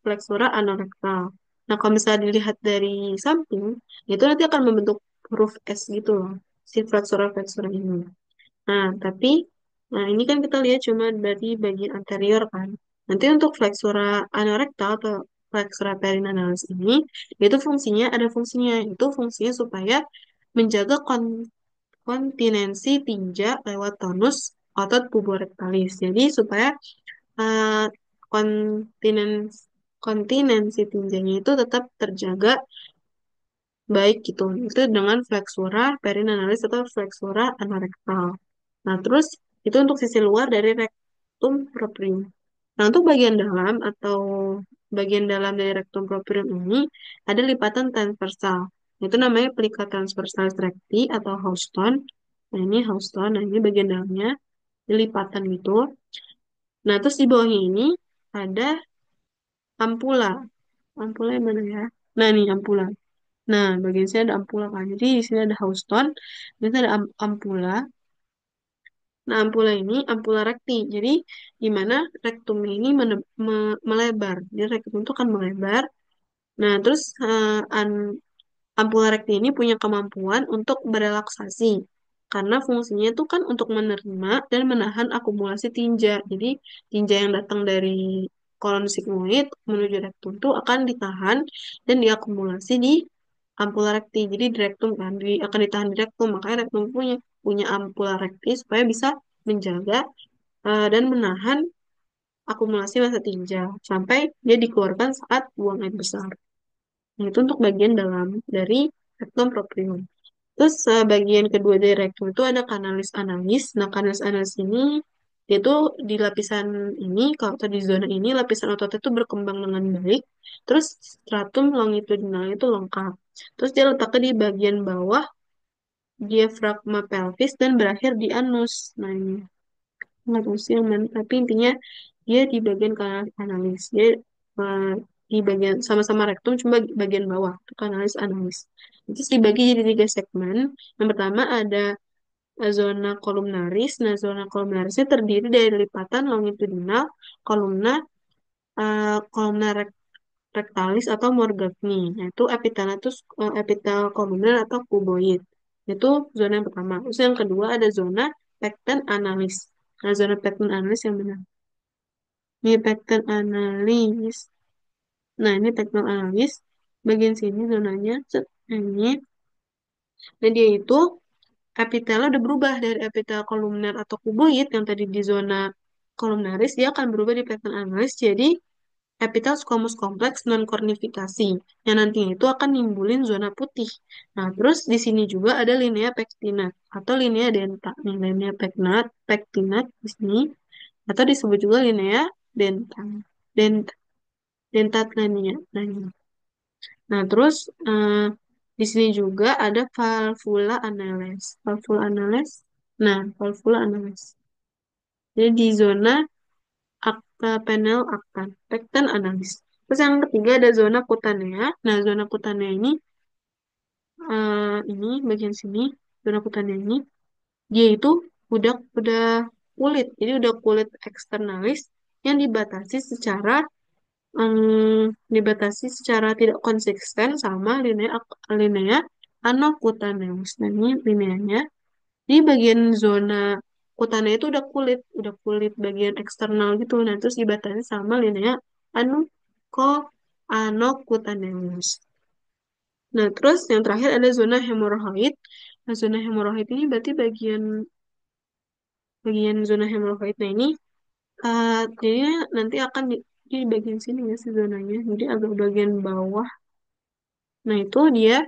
flexura anorektal. Nah, kalau misalnya dilihat dari samping, itu nanti akan membentuk huruf S gitu loh, si flexura-flexura ini. Nah, tapi, nah ini kan kita lihat cuma dari bagian anterior kan. Nanti untuk flexura anorektal atau flexura perinanalis ini, itu fungsinya, ada fungsinya, itu fungsinya supaya menjaga kontinensi tinja lewat tonus otot puborektalis. Jadi supaya eh, kontinens kontinensi tinjanya itu tetap terjaga baik gitu. Itu dengan flexura perinanalis atau flexura anorektal. Nah, terus itu untuk sisi luar dari rectum proprium. Nah, untuk bagian dalam atau bagian dalam dari rectum proprium ini ada lipatan transversal. Itu namanya plica transversalis recti atau Houston. Nah, ini Houston. Nah, ini bagian dalamnya. Ini lipatan gitu. Nah, terus di bawahnya ini ada ampula. Ampula yang mana ya? Nah, nih ampula. Nah, bagian sini ada ampula kan. Jadi di sini ada Houston, di sini ada ampula. Nah, ampula ini ampula rekti. Jadi di mana rektumnya ini melebar. Jadi rektum itu kan melebar. Nah, terus ampula rekti ini punya kemampuan untuk berelaksasi. Karena fungsinya itu kan untuk menerima dan menahan akumulasi tinja. Jadi tinja yang datang dari kolon sigmoid menuju rektum itu akan ditahan dan diakumulasi di ampula rekti. Jadi di rektum kan akan ditahan di rektum. Makanya rektum punya punya ampula rekti supaya bisa menjaga dan menahan akumulasi massa tinja sampai dia dikeluarkan saat buang air besar. Nah, itu untuk bagian dalam dari rektum proprium. Terus bagian kedua dari rektum itu ada kanalis analis. Nah, kanalis analis ini dia tuh di lapisan ini, kalau atau di zona ini lapisan otot itu berkembang dengan baik. Terus stratum longitudinal itu lengkap. Terus dia letaknya di bagian bawah diafragma pelvis dan berakhir di anus. Nah, ini nggak tahu sih yang mana, tapi intinya dia di bagian kanalis analis. Dia di bagian sama-sama rektum, cuma bagian bawah itu kanalis analis. Itu dibagi jadi tiga segmen. Yang pertama ada zona kolumnaris. Nah, zona kolumnarisnya terdiri dari lipatan longitudinal kolumna kolumna rectalis atau Morgagni. Nah, itu epithalatus epitel kolumner atau kuboid. Itu zona yang pertama. Terus yang kedua ada zona pecten analis. Nah, zona pecten analis yang benar. Ini pecten analis. Nah, ini pecten analis. Bagian sini zonanya. Set. Nah, ini. Nah, dia itu epitelnya udah berubah dari epitel kolumner atau kuboid yang tadi di zona kolumnaris, dia akan berubah di pecten analis jadi epitel squamous kompleks non kornifikasi yang nantinya itu akan nimbulin zona putih. Nah, terus di sini juga ada linea pectinat atau linea denta. Nih, linea pectinat di sini atau disebut juga linea denta. Dent, dentat linea. Nah, terus di sini juga ada valvula anales. Valvula anales. Nah, valvula anales. Jadi di zona akta penel aktan, pektan analis. Terus yang ketiga ada zona kutanea. Nah, zona kutanea ini bagian sini, zona kutanea ini dia itu udah kulit. Jadi udah kulit eksternalis yang dibatasi secara tidak konsisten sama linea anokutaneus. Nah, ini lineanya di bagian zona kutanea itu udah kulit bagian eksternal gitu. Nah, terus dibatasi sama linea anu ko anokutaneus. Nah, terus yang terakhir ada zona hemoroid. Nah, zona hemoroid ini berarti bagian bagian zona hemoroid. Nah, ini jadinya nanti akan di bagian sini ya sih zonanya. Jadi agak bagian bawah. Nah, itu dia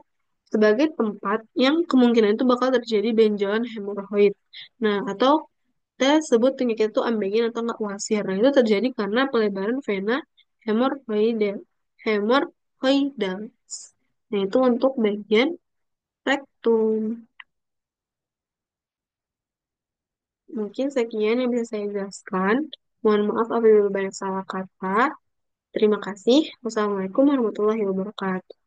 sebagai tempat yang kemungkinan itu bakal terjadi benjolan hemoroid. Nah, atau kita sebut penyakit itu ambegen atau nggak wasir. Nah, itu terjadi karena pelebaran vena hemoroidal. Hemoroidal. Nah, itu untuk bagian rektum. Mungkin sekian yang bisa saya jelaskan. Mohon maaf apabila banyak salah kata. Terima kasih. Wassalamualaikum warahmatullahi wabarakatuh.